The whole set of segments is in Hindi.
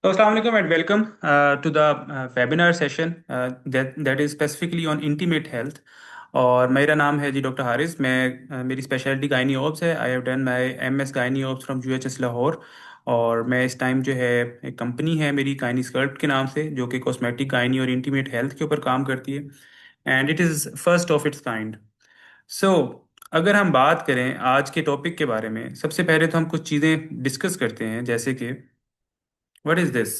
So, Assalamu alaikum and welcome to the webinar session that is specifically on intimate health. और मेरा नाम है जी डॉक्टर हारिस। मेरी स्पेशलिटी गायनी ऑब्स है। I have done my MS gynae obs from UHS Lahore. और मैं इस टाइम जो है एक कंपनी है मेरी गायनी स्कल्प्ट के नाम से, जो कि कॉस्मेटिक गायनी और इंटीमेट हेल्थ के ऊपर काम करती है। And it is first of its kind. So अगर हम बात करें आज के टॉपिक के बारे में, सबसे पहले तो हम कुछ चीज़ें डिस्कस करते हैं, जैसे कि व्हाट इज़ दिस,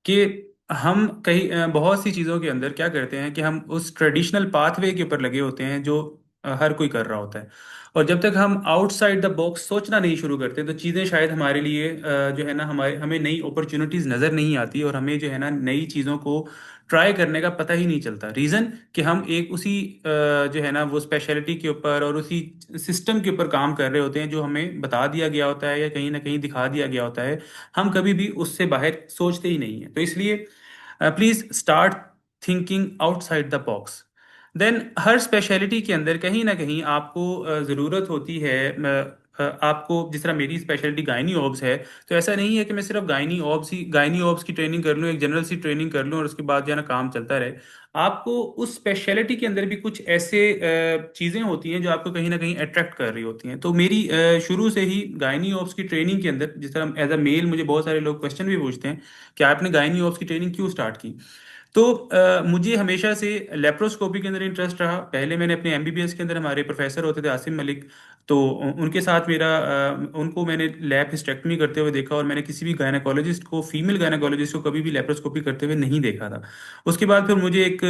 कि हम कई बहुत सी चीज़ों के अंदर क्या करते हैं कि हम उस ट्रेडिशनल पाथवे के ऊपर लगे होते हैं जो हर कोई कर रहा होता है। और जब तक हम आउटसाइड द बॉक्स सोचना नहीं शुरू करते तो चीज़ें शायद हमारे लिए जो है ना, हमारे हमें नई अपॉर्चुनिटीज़ नज़र नहीं आती और हमें जो है ना नई चीज़ों को ट्राई करने का पता ही नहीं चलता। रीज़न कि हम एक उसी जो है ना वो स्पेशलिटी के ऊपर और उसी सिस्टम के ऊपर काम कर रहे होते हैं जो हमें बता दिया गया होता है या कहीं ना कहीं दिखा दिया गया होता है। हम कभी भी उससे बाहर सोचते ही नहीं है। तो इसलिए please start thinking outside the box. Then हर स्पेशलिटी के अंदर कहीं ना कहीं आपको ज़रूरत होती है। आपको जिस तरह मेरी स्पेशलिटी गायनी ऑब्स है, तो ऐसा नहीं है कि मैं सिर्फ गायनी ऑब्स की ट्रेनिंग कर लूँ, एक जनरल सी ट्रेनिंग कर लूँ और उसके बाद जो है ना काम चलता रहे। आपको उस स्पेशलिटी के अंदर भी कुछ ऐसे चीज़ें होती हैं जो आपको कहीं ना कहीं अट्रैक्ट कर रही होती हैं। तो मेरी शुरू से ही गायनी ऑब्स की ट्रेनिंग के अंदर, जिस तरह एज अ मेल मुझे बहुत सारे लोग क्वेश्चन भी पूछते हैं कि आपने गायनी ऑब्स की ट्रेनिंग क्यों स्टार्ट की। तो मुझे हमेशा से लेप्रोस्कोपी के अंदर इंटरेस्ट रहा। पहले मैंने अपने एमबीबीएस के अंदर, हमारे प्रोफेसर होते थे आसिम मलिक, तो उनके साथ उनको मैंने लैप हिस्टेक्टमी करते हुए देखा और मैंने किसी भी गायनेकोलॉजिस्ट को, फीमेल गायनेकोलॉजिस्ट को कभी भी लेप्रोस्कोपी करते हुए नहीं देखा था। उसके बाद फिर मुझे एक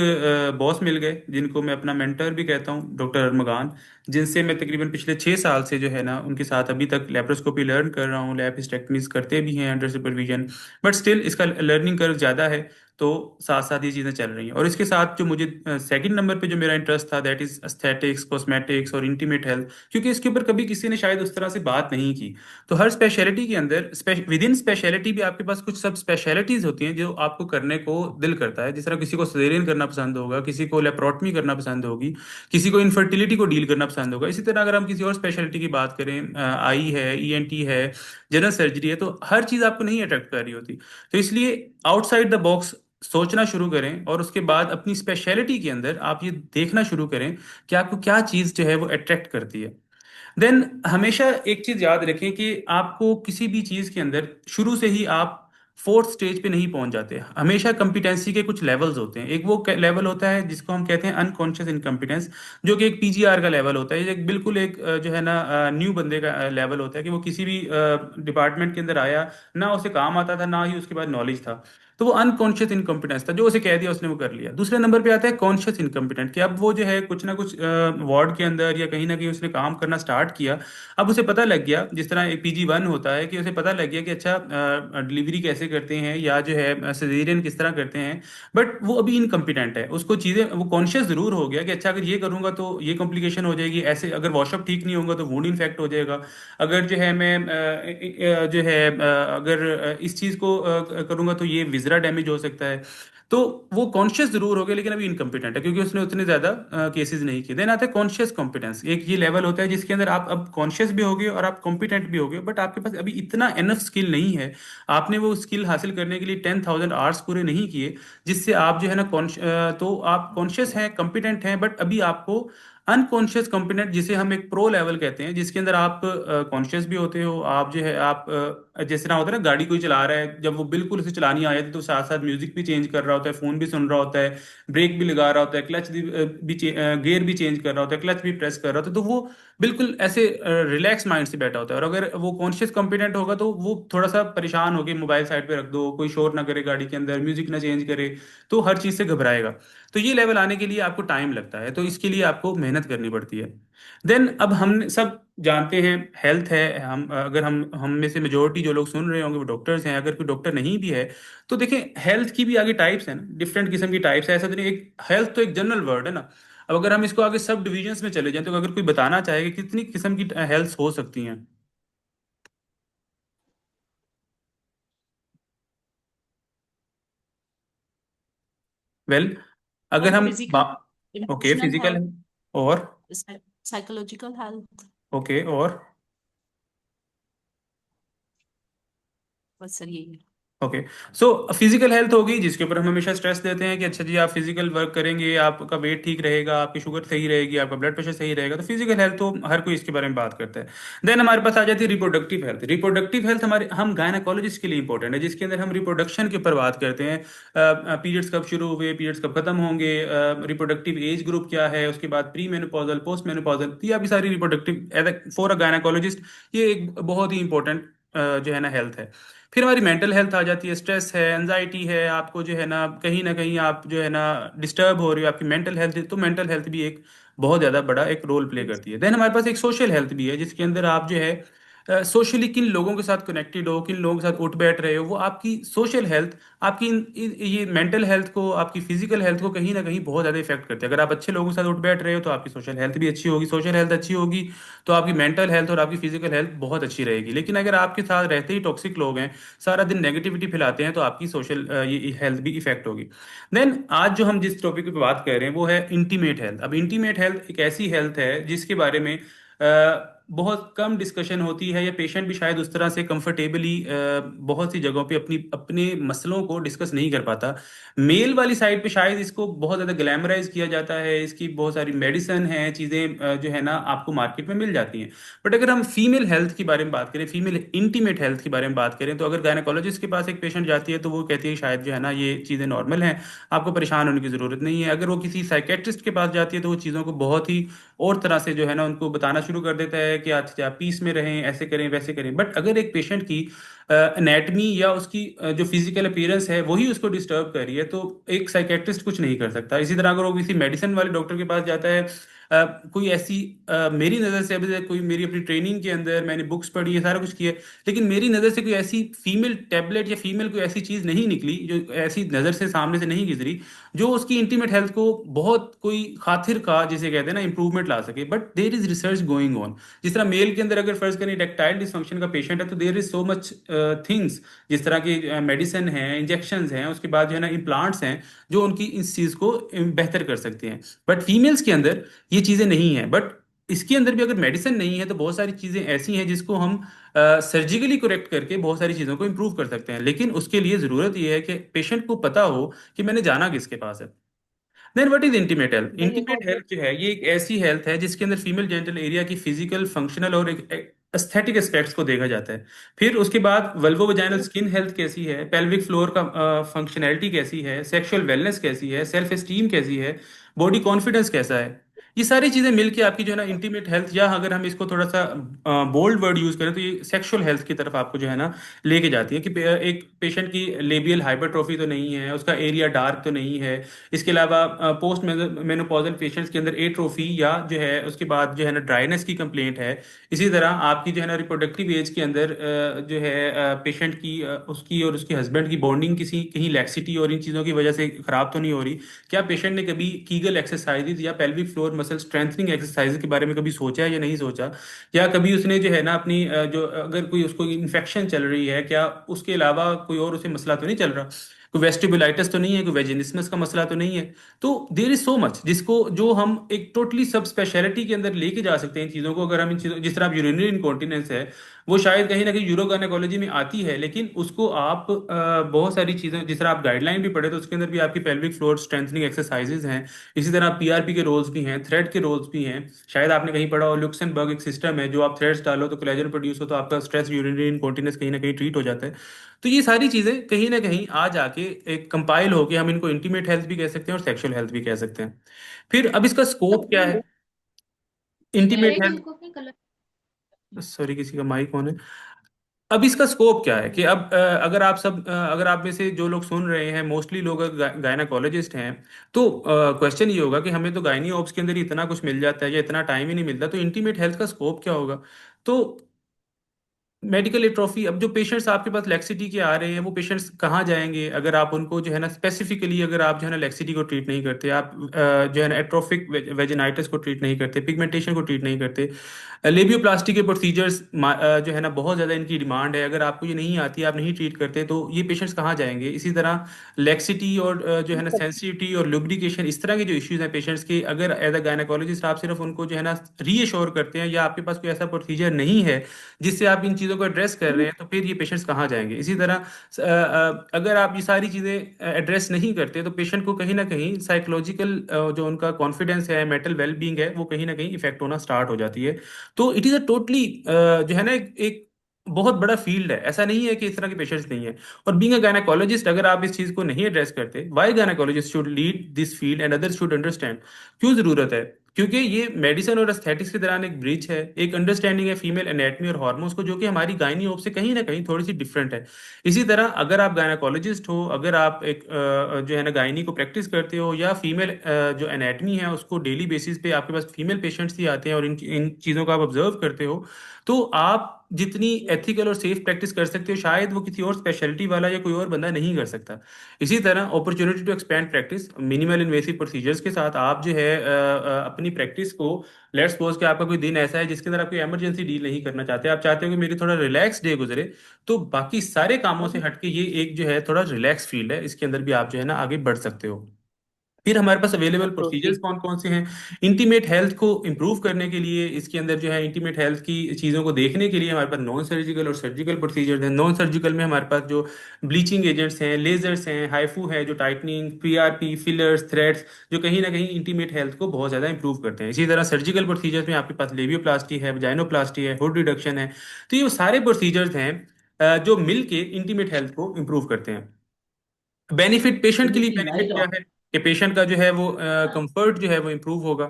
बॉस मिल गए जिनको मैं अपना मेंटर भी कहता हूँ, डॉक्टर अरमगान, जिनसे मैं तकरीबन पिछले 6 साल से जो है ना उनके साथ अभी तक लेप्रोस्कोपी लर्न कर रहा हूँ। लैप हिस्टेक्टमीज करते भी हैं अंडर सुपरविजन, बट स्टिल इसका लर्निंग कर्व ज़्यादा है। तो साथ साथ ये चीज़ें चल रही हैं। और इसके साथ जो मुझे सेकंड नंबर पे जो मेरा इंटरेस्ट था, दैट इज एस्थेटिक्स, कॉस्मेटिक्स और इंटीमेट हेल्थ, क्योंकि इसके ऊपर कभी किसी ने शायद उस तरह से बात नहीं की। तो हर स्पेशलिटी के अंदर, विद इन स्पेशलिटी भी आपके पास कुछ सब स्पेशलिटीज होती हैं जो आपको करने को दिल करता है। जिस तरह किसी को सजेरियन करना पसंद होगा, किसी को लेप्रोटमी करना पसंद होगी, किसी को इनफर्टिलिटी को डील करना पसंद होगा। इसी तरह अगर हम किसी और स्पेशलिटी की बात करें, आई है, ईएनटी है, जनरल सर्जरी है, तो हर चीज़ आपको नहीं अट्रैक्ट कर रही होती। तो इसलिए आउटसाइड द बॉक्स सोचना शुरू करें और उसके बाद अपनी स्पेशलिटी के अंदर आप ये देखना शुरू करें कि आपको क्या चीज़ जो है वो अट्रैक्ट करती है। देन हमेशा एक चीज याद रखें कि आपको किसी भी चीज के अंदर शुरू से ही आप फोर्थ स्टेज पे नहीं पहुंच जाते। हमेशा कंपिटेंसी के कुछ लेवल्स होते हैं। एक वो लेवल होता है जिसको हम कहते हैं अनकॉन्शियस इनकम्पिटेंस, जो कि एक पीजीआर का लेवल होता है। एक बिल्कुल एक जो है ना न्यू बंदे का लेवल होता है कि वो किसी भी डिपार्टमेंट के अंदर आया, ना उसे काम आता था ना ही उसके बाद नॉलेज था। तो वो अनकॉन्शियस इनकम्पिटेंस था, जो उसे कह दिया उसने वो कर लिया। दूसरे नंबर पे आता है कॉन्शियस इनकम्पिटेंट, कि अब वो जो है कुछ ना कुछ वार्ड के अंदर या कहीं ना कहीं उसने काम करना स्टार्ट किया। अब उसे पता लग गया, जिस तरह एक पीजी 1 होता है, कि उसे पता लग गया कि अच्छा डिलीवरी कैसे करते हैं या जो है सिजेरियन किस तरह करते हैं। बट वो अभी इनकम्पिटेंट है, उसको चीज़ें, वो कॉन्शियस जरूर हो गया कि अच्छा अगर ये करूंगा तो ये कॉम्प्लिकेशन हो जाएगी, ऐसे अगर वॉशअप ठीक नहीं होगा तो वुंड इन्फेक्ट हो जाएगा। अगर जो है मैं जो है अगर इस चीज़ को करूंगा तो ये विजरा डैमेज हो सकता है। तो वो कॉन्शियस जरूर हो गया लेकिन अभी इनकम्पिटेंट है, क्योंकि उसने उतने ज्यादा केसेस नहीं किए। देन आता है कॉन्शियस कॉम्पिटेंस। एक ये लेवल होता है जिसके अंदर आप अब कॉन्शियस भी होगे और आप कॉम्पिटेंट भी होगे, बट आपके पास अभी इतना एनफ स्किल नहीं है। आपने वो स्किल हासिल करने के लिए 10,000 आवर्स पूरे नहीं किए, जिससे आप जो है ना तो आप कॉन्शियस हैं, कॉम्पिटेंट हैं, बट अभी आपको अनकॉन्शियस कॉम्पिटेंट, जिसे हम एक प्रो लेवल कहते हैं, जिसके अंदर आप कॉन्शियस भी होते हो। आप जो है आप जैसे ना होता है ना, गाड़ी कोई चला रहा है, जब वो बिल्कुल उसे चलानी आ जाती है तो साथ साथ म्यूजिक भी चेंज कर रहा होता है, फोन भी सुन रहा होता है, ब्रेक भी लगा रहा होता है, क्लच भी गियर भी चेंज कर रहा होता है, क्लच भी प्रेस कर रहा होता है। तो वो बिल्कुल ऐसे रिलैक्स माइंड से बैठा होता है। और अगर वो कॉन्शियस कॉम्पिटेंट होगा तो वो थोड़ा सा परेशान होकर मोबाइल साइड पे रख दो, कोई शोर ना करे गाड़ी के अंदर, म्यूजिक ना चेंज करे, तो हर चीज़ से घबराएगा। तो ये लेवल आने के लिए आपको टाइम लगता है, तो इसके लिए आपको मेहनत करनी पड़ती है। देन अब हम सब जानते हैं हेल्थ है, हम में से मेजोरिटी जो लोग सुन रहे होंगे वो डॉक्टर्स हैं। अगर कोई डॉक्टर नहीं भी है तो देखें, हेल्थ की भी आगे टाइप्स हैं ना, डिफरेंट किस्म की टाइप्स है। ऐसा तो नहीं, एक हेल्थ तो एक जनरल वर्ड है ना। अब अगर हम इसको आगे सब डिविजन्स में चले जाएं तो अगर कोई बताना चाहे कि कितनी किस्म की हेल्थ हो सकती हैं। वेल, अगर हम physical, okay, emotional physical health, है। और साइकोलॉजिकल हेल्थ। ओके, और बस सर यही है। ओके। सो फिजिकल हेल्थ होगी जिसके ऊपर हम हमेशा स्ट्रेस देते हैं कि अच्छा जी आप फिजिकल वर्क करेंगे, आपका वेट ठीक रहेगा, आपकी शुगर सही रहेगी, आपका ब्लड प्रेशर सही रहेगा, तो फिजिकल हेल्थ तो हर कोई इसके बारे में बात करता है। देन हमारे पास आ जाती है रिप्रोडक्टिव हेल्थ। रिप्रोडक्टिव हेल्थ हमारे हम गायनाकोलॉजिस्ट के लिए इंपॉर्टेंट है, जिसके अंदर हम रिप्रोडक्शन के ऊपर बात करते हैं। पीरियड्स कब शुरू हुए, पीरियड्स कब खत्म होंगे, रिप्रोडक्टिव एज ग्रुप क्या है, उसके बाद प्री मेनोपॉजल, पोस्ट मेनोपॉजल, ये अभी सारी रिप्रोडक्टिव फॉर अ गायनाकोलॉजिस्ट ये एक बहुत ही इंपॉर्टेंट जो है ना हेल्थ है। फिर हमारी मेंटल हेल्थ आ जाती है, स्ट्रेस है, एंजाइटी है, आपको जो है ना कहीं आप जो है ना डिस्टर्ब हो रही हो, आपकी मेंटल हेल्थ, तो मेंटल हेल्थ भी एक बहुत ज़्यादा बड़ा एक रोल प्ले करती है। देन हमारे पास एक सोशल हेल्थ भी है, जिसके अंदर आप जो है सोशली किन लोगों के साथ कनेक्टेड हो, किन लोगों के साथ उठ बैठ रहे हो, वो आपकी सोशल हेल्थ, आपकी ये मेंटल हेल्थ को, आपकी फिजिकल हेल्थ को कहीं ना कहीं बहुत ज़्यादा इफेक्ट करती है। अगर आप अच्छे लोगों के साथ उठ बैठ रहे हो तो आपकी सोशल हेल्थ भी अच्छी होगी, सोशल हेल्थ अच्छी होगी तो आपकी मेंटल हेल्थ और आपकी फिजिकल हेल्थ बहुत अच्छी रहेगी। लेकिन अगर आपके साथ रहते ही टॉक्सिक लोग हैं, सारा दिन नेगेटिविटी फैलाते हैं, तो आपकी सोशल ये हेल्थ भी इफेक्ट होगी। देन आज जो हम जिस टॉपिक पे बात कर रहे हैं वो है इंटीमेट हेल्थ। अब इंटीमेट हेल्थ एक ऐसी हेल्थ है जिसके बारे में बहुत कम डिस्कशन होती है, या पेशेंट भी शायद उस तरह से कंफर्टेबली बहुत सी जगहों पे अपनी अपने मसलों को डिस्कस नहीं कर पाता। मेल वाली साइड पे शायद इसको बहुत ज़्यादा ग्लैमराइज किया जाता है, इसकी बहुत सारी मेडिसिन है, चीज़ें जो है ना आपको मार्केट में मिल जाती हैं। बट अगर हम फीमेल हेल्थ के बारे में बात करें, फीमेल इंटीमेट हेल्थ के बारे में बात करें, तो अगर गायनाकोलॉजिस्ट के पास एक पेशेंट जाती है तो वो कहती है शायद जो है ना ये चीज़ें नॉर्मल हैं, आपको परेशान होने की ज़रूरत नहीं है। अगर वो किसी साइकेट्रिस्ट के पास जाती है तो वो चीज़ों को बहुत ही और तरह से जो है ना उनको बताना शुरू कर देता है कि अच्छा आप पीस में रहें, ऐसे करें वैसे करें। बट अगर एक पेशेंट की एनेटमी या उसकी जो फिजिकल अपीयरेंस है वही उसको डिस्टर्ब कर रही है, तो एक साइकेट्रिस्ट कुछ नहीं कर सकता। इसी तरह अगर वो किसी मेडिसिन वाले डॉक्टर के पास जाता है, कोई ऐसी मेरी नज़र से, अभी तक कोई मेरी अपनी ट्रेनिंग के अंदर मैंने बुक्स पढ़ी है, सारा कुछ किया है, लेकिन मेरी नज़र से कोई ऐसी फीमेल टैबलेट या फीमेल कोई ऐसी चीज़ नहीं निकली जो ऐसी नज़र से सामने से नहीं गुजरी जो उसकी इंटीमेट हेल्थ को बहुत कोई खातिर का जिसे कहते हैं ना इंप्रूवमेंट ला सके। But there is research going on. जिस तरह मेल के अंदर अगर फर्ज करें इरेक्टाइल डिसफंक्शन का पेशेंट है तो there is so much things, जिस तरह की मेडिसिन है, इंजेक्शंस हैं, उसके बाद जो है ना इम्प्लांट्स हैं जो उनकी इस चीज़ को बेहतर कर सकते हैं। बट फीमेल्स के अंदर ये चीज़ें नहीं हैं। बट इसके अंदर भी अगर मेडिसिन नहीं है तो बहुत सारी चीज़ें ऐसी हैं जिसको हम सर्जिकली करेक्ट करके बहुत सारी चीज़ों को इम्प्रूव कर सकते हैं। लेकिन उसके लिए ज़रूरत यह है कि पेशेंट को पता हो कि मैंने जाना किसके पास है। Then what is intimate health? Intimate health जो है ये एक ऐसी हेल्थ है जिसके अंदर फीमेल जेनिटल एरिया की फिजिकल, फंक्शनल और एस्थेटिक एस्पेक्ट्स को देखा जाता है। फिर उसके बाद वल्वो वजाइनल स्किन हेल्थ कैसी है, पेल्विक फ्लोर का फंक्शनैलिटी कैसी है, सेक्सुअल वेलनेस कैसी है, सेल्फ एस्टीम कैसी है, बॉडी कॉन्फिडेंस कैसा है, ये सारी चीजें मिलके आपकी जो है ना इंटीमेट हेल्थ, या अगर हम इसको थोड़ा सा बोल्ड वर्ड यूज करें तो ये सेक्सुअल हेल्थ की तरफ आपको जो है ना लेके जाती है कि एक पेशेंट की लेबियल हाइपरट्रोफी तो नहीं है, उसका एरिया डार्क तो नहीं है। इसके अलावा पोस्ट मेनोपॉजल पेशेंट्स के अंदर एट्रोफी या जो है उसके बाद जो है ना ड्राइनेस की कंप्लेंट है। इसी तरह आपकी जो है ना रिप्रोडक्टिव एज के अंदर जो है पेशेंट की उसकी और उसके हस्बैंड की बॉन्डिंग किसी कहीं लैक्सिटी और इन चीज़ों की वजह से खराब तो नहीं हो रही। क्या पेशेंट ने कभी कीगल एक्सरसाइजेज या pelvic floor muscle strengthening exercise के बारे में कभी सोचा है या नहीं सोचा? या कभी उसने जो है ना अपनी जो अगर कोई उसको इन्फेक्शन चल रही है, क्या उसके अलावा कोई और उसे मसला तो नहीं चल रहा, कोई वेस्टिबुलाइटिस तो नहीं है, कोई वेजिनिस्मस का मसला तो नहीं है? तो देर इज सो मच जिसको जो हम एक टोटली सब स्पेशलिटी के अंदर लेके जा सकते हैं इन चीज़ों को। अगर हम इन चीज़ों जिस तरह यूरिनरी इनकॉन्टिनेंस है वो शायद कहीं ना कहीं यूरोगायनेकोलॉजी में आती है, लेकिन उसको आप बहुत सारी चीज़ें जिस तरह आप गाइडलाइन भी पढ़े तो उसके अंदर भी आपकी पेल्विक फ्लोर स्ट्रेंथनिंग एक्सरसाइजेज हैं। इसी तरह पीआरपी के रोल्स भी हैं, थ्रेड के रोल्स भी हैं। शायद आपने कहीं पढ़ा हो लुक्सेमबर्ग एक सिस्टम है, जो आप थ्रेड्स डालो तो कोलेजन प्रोड्यूस हो, तो आपका स्ट्रेस यूरिनरी इनकॉन्टिनेंस कहीं ना कहीं ट्रीट हो जाता है। तो ये सारी चीज़ें कहीं ना कहीं आ जाके एक कंपाइल होके हम इनको इंटीमेट हेल्थ भी कह सकते हैं और सेक्सुअल हेल्थ भी कह सकते हैं। फिर अब इसका स्कोप क्या है इंटीमेट हेल्थ? सॉरी, किसी का माइक ऑन है। अब इसका स्कोप क्या है कि अब अगर आप सब अगर आप में से जो लोग सुन रहे हैं मोस्टली लोग गायनाकोलॉजिस्ट हैं, तो क्वेश्चन ये होगा कि हमें तो गायनी ऑप्स के अंदर ही इतना कुछ मिल जाता है या इतना टाइम ही नहीं मिलता, तो इंटीमेट हेल्थ का स्कोप क्या होगा? तो मेडिकल एट्रोफी, अब जो पेशेंट्स आपके पास लेक्सिटी के आ रहे हैं वो पेशेंट्स कहाँ जाएंगे अगर आप उनको जो है ना स्पेसिफिकली अगर आप जो है ना लेक्सिटी को ट्रीट नहीं करते, आप जो है ना एट्रोफिक वेजिनाइटिस को ट्रीट नहीं करते, पिगमेंटेशन को ट्रीट नहीं करते, लेबियोप्लास्टी के प्रोसीजर्स जो है ना बहुत ज़्यादा इनकी डिमांड है, अगर आपको ये नहीं आती, आप नहीं ट्रीट करते, तो ये पेशेंट्स कहाँ जाएंगे? इसी तरह लेक्सिटी और जो है ना सेंसिटिविटी और लुब्रिकेशन, इस तरह के जो इश्यूज हैं पेशेंट्स के, अगर एज अ गायनाकोलॉजिस्ट आप सिर्फ उनको जो है ना रीअश्योर करते हैं या आपके पास कोई ऐसा प्रोसीजर नहीं है जिससे आप इन चीज़ों चीज़ों को एड्रेस कर रहे हैं तो फिर ये पेशेंट्स कहाँ जाएंगे। इसी तरह अगर आप ये सारी चीज़ें एड्रेस नहीं करते तो पेशेंट को कहीं ना कहीं साइकोलॉजिकल जो उनका कॉन्फिडेंस है, मेंटल वेल बींग है, वो कहीं ना कहीं इफेक्ट होना स्टार्ट हो जाती है। तो इट इज़ अ टोटली जो है ना एक बहुत बड़ा फील्ड है। ऐसा नहीं है कि इस तरह के पेशेंट्स नहीं है। और बीइंग अ गायनेकोलॉजिस्ट अगर आप इस चीज़ को नहीं एड्रेस करते, why gynaecologist should lead this field and others should understand, क्यों जरूरत है? क्योंकि ये मेडिसिन और एस्थेटिक्स के दौरान एक ब्रिज है, एक अंडरस्टैंडिंग है फीमेल एनेटमी और हार्मोन्स को, जो कि हमारी गायनी ओप से कहीं ना कहीं थोड़ी सी डिफरेंट है। इसी तरह अगर आप गायनाकोलॉजिस्ट हो, अगर आप एक जो है ना गायनी को प्रैक्टिस करते हो, या फीमेल जो एनेटमी है उसको डेली बेसिस पे आपके पास फीमेल पेशेंट्स ही आते हैं और इन इन चीज़ों को आप ऑब्जर्व करते हो, तो आप जितनी एथिकल और सेफ प्रैक्टिस कर सकते हो शायद वो किसी और स्पेशलिटी वाला या कोई और बंदा नहीं कर सकता। इसी तरह opportunity to expand practice, minimal invasive procedures के साथ आप जो है अपनी प्रैक्टिस को, लेट्स सपोज कि आपका कोई दिन ऐसा है जिसके अंदर आप कोई इमरजेंसी डील नहीं करना चाहते, आप चाहते हो कि मेरी थोड़ा रिलैक्स डे गुजरे, तो बाकी सारे कामों से हटके ये एक जो है थोड़ा रिलैक्स फील्ड है, इसके अंदर भी आप जो है ना आगे बढ़ सकते हो। फिर हमारे पास अवेलेबल प्रोसीजर्स ठीक। कौन कौन से हैं इंटीमेट हेल्थ को इम्प्रूव करने के लिए। इसके अंदर जो है इंटीमेट हेल्थ की चीज़ों को देखने के लिए हमारे पास नॉन सर्जिकल और सर्जिकल प्रोसीजर्स हैं। नॉन सर्जिकल में हमारे पास जो ब्लीचिंग एजेंट्स हैं, लेजर्स हैं, हाइफू है जो टाइटनिंग, पीआरपी, फिलर्स, थ्रेड्स, जो कहीं ना कहीं इंटीमेट हेल्थ को बहुत ज़्यादा इंप्रूव करते हैं। इसी तरह सर्जिकल प्रोसीजर्स में आपके पास लेबियोप्लास्टी है, वजाइनोप्लास्टी है, हुड रिडक्शन है। तो ये सारे प्रोसीजर्स हैं जो मिलके इंटीमेट हेल्थ को इम्प्रूव करते हैं। बेनिफिट पेशेंट के लिए बेनिफिट क्या है कि पेशेंट का जो है वो कंफर्ट जो है वो इम्प्रूव होगा।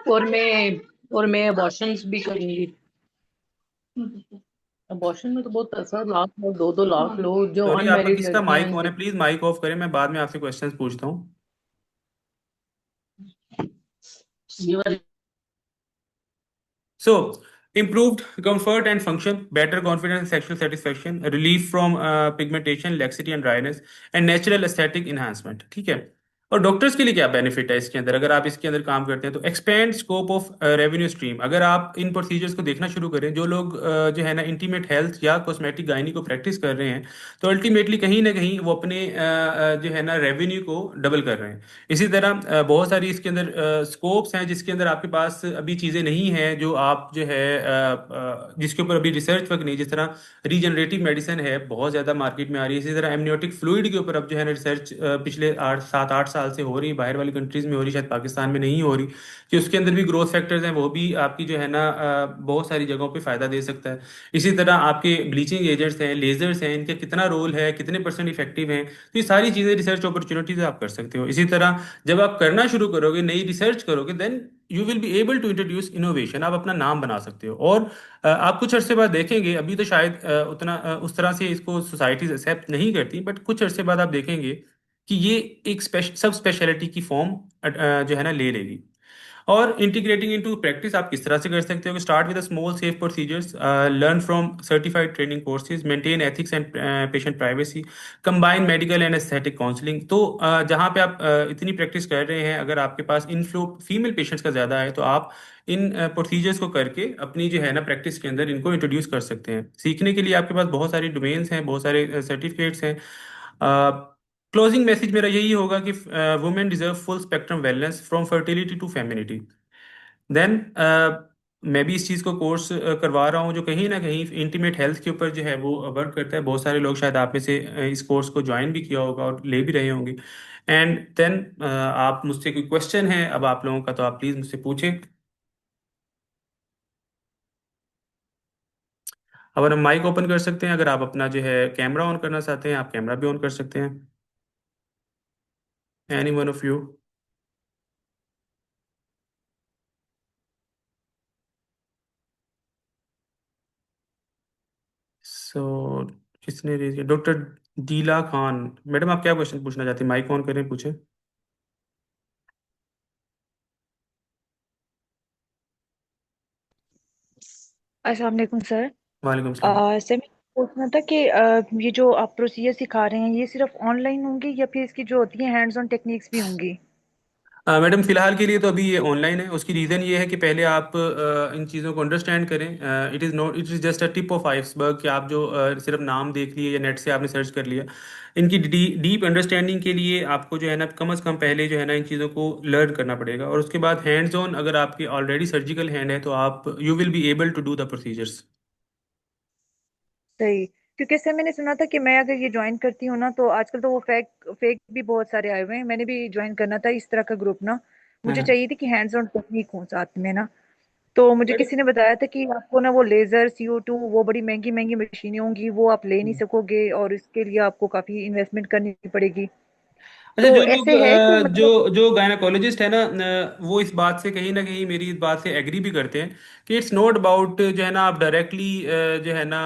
और मैं अबॉर्शंस भी करूंगी। अबॉर्शन में तो बहुत पैसा, लाख लोग, 2-2 लाख लोग जो सॉरी, आपका अनमेरिड किसका लड़कियां हैं माइक ऑन इनके। है? प्लीज माइक ऑफ करें, मैं बाद में आपसे क्वेश्चंस पूछता हूँ। ये वाली। So, improved comfort and function, better confidence and sexual satisfaction, relief from pigmentation, laxity and dryness, and natural aesthetic enhancement। ठीक है। और डॉक्टर्स के लिए क्या बेनिफिट है इसके अंदर, अगर आप इसके अंदर काम करते हैं तो expand scope of revenue stream. अगर आप इन प्रोसीजर्स को देखना शुरू करें, जो लोग जो है ना इंटीमेट हेल्थ या कॉस्मेटिक गायनी को प्रैक्टिस कर रहे हैं, तो अल्टीमेटली कहीं ना कहीं वो अपने जो है ना रेवेन्यू को डबल कर रहे हैं। इसी तरह बहुत सारी इसके अंदर स्कोप्स हैं जिसके अंदर आपके पास अभी चीज़ें नहीं हैं, जो आप जो है जिसके ऊपर अभी रिसर्च वर्क नहीं। जिस तरह रीजनरेटिव मेडिसिन है बहुत ज़्यादा मार्केट में आ रही है, इसी तरह एमनियोटिक फ्लूइड के ऊपर अब जो है ना रिसर्च पिछले 8 7 8 साल से हो रही है, बाहर वाली कंट्रीज़ में हो रही है, शायद पाकिस्तान में नहीं हो रही, कि उसके अंदर भी ग्रोथ फैक्टर्स हैं, वो भी आपकी जो है ना बहुत सारी जगहों पे फ़ायदा दे सकता है। इसी तरह आपके ब्लीचिंग एजेंट्स हैं, लेजर्स हैं, इनका कितना रोल है, कितने परसेंट इफेक्टिव हैं, तो ये सारी चीज़ें रिसर्च अपॉर्चुनिटीज आप कर सकते हो। इसी तरह जब आप करना शुरू करोगे, नई रिसर्च करोगे, then you will be able to introduce innovation, आप अपना नाम बना सकते हो। और आप कुछ अरसे बाद देखेंगे, अभी तो शायद उतना उस तरह से इसको सोसाइटीज एक्सेप्ट नहीं करती, बट कुछ अरसे बाद आप देखेंगे कि ये एक सब स्पेशलिटी की फॉर्म जो है ना ले लेगी। और इंटीग्रेटिंग इनटू प्रैक्टिस आप किस तरह से कर सकते हो कि start with small safe procedures, learn from certified training courses, maintain ethics and patient privacy, combine medical and aesthetic counselling. तो जहाँ पे आप इतनी प्रैक्टिस कर रहे हैं, अगर आपके पास इनफ्लो फीमेल पेशेंट्स का ज़्यादा है, तो आप इन प्रोसीजर्स को करके अपनी जो है ना प्रैक्टिस के अंदर इनको इंट्रोड्यूस कर सकते हैं। सीखने के लिए आपके पास बहुत सारी डोमेन्स हैं, बहुत सारे सर्टिफिकेट्स हैं। क्लोजिंग मैसेज मेरा यही होगा कि women deserve full spectrum wellness from fertility to femininity. Then मैं भी इस चीज़ को कोर्स करवा रहा हूँ जो कहीं ना कहीं इंटीमेट हेल्थ के ऊपर जो है वो वर्क करता है। बहुत सारे लोग शायद आप में से इस कोर्स को ज्वाइन भी किया होगा और ले भी रहे होंगे। एंड देन आप मुझसे कोई क्वेश्चन है अब आप लोगों का, तो आप प्लीज़ मुझसे पूछें। अब हम माइक ओपन कर सकते हैं, अगर आप अपना जो है कैमरा ऑन करना चाहते हैं आप कैमरा भी ऑन कर सकते हैं, एनी वन ऑफ यू। सो किसने रेज किया? डॉक्टर दीला खान, मैडम आप क्या क्वेश्चन पूछना चाहते हैं? माइक ऑन करें, पूछें। अस्सलाम वालेकुम सर। वालेकुम सलाम। सर मैं पूछना था कि ये जो आप प्रोसीजर सिखा रहे हैं ये सिर्फ ऑनलाइन होंगी या फिर इसकी जो होती है हैंड्स ऑन टेक्निक्स भी होंगी? मैडम फ़िलहाल के लिए तो अभी ये ऑनलाइन है। उसकी रीज़न ये है कि पहले आप इन चीज़ों को अंडरस्टैंड करें। It is just a tip of iceberg कि आप जो सिर्फ नाम देख लिए या नेट से आपने सर्च कर लिया। इनकी डीप अंडरस्टैंडिंग के लिए आपको जो है ना कम से कम पहले जो है ना इन चीज़ों को लर्न करना पड़ेगा, और उसके बाद हैंड्स ऑन, अगर आपकी ऑलरेडी सर्जिकल हैंड है तो आप you will be able to do the procedures. सही। क्योंकि सर मैंने सुना था कि मैं अगर ये ज्वाइन करती हूँ ना तो आजकल तो वो फेक फेक भी बहुत सारे आए हुए हैं। मैंने भी ज्वाइन करना था इस तरह का ग्रुप ना। मुझे चाहिए थी कि हैंड्स ऑन टेक्निक हो साथ में ना। तो मुझे किसी ने बताया था कि आपको ना वो लेजर CO2 वो बड़ी महंगी महंगी मशीनें होंगी, वो आप ले नहीं सकोगे और इसके लिए आपको काफी इन्वेस्टमेंट करनी पड़ेगी। अच्छा, तो जो लोग ऐसे है कि जो मतलब। जो गायनाकोलॉजिस्ट है ना, वो इस बात से कहीं ना कहीं मेरी इस बात से एग्री भी करते हैं कि इट्स नॉट अबाउट जो है ना आप डायरेक्टली जो है ना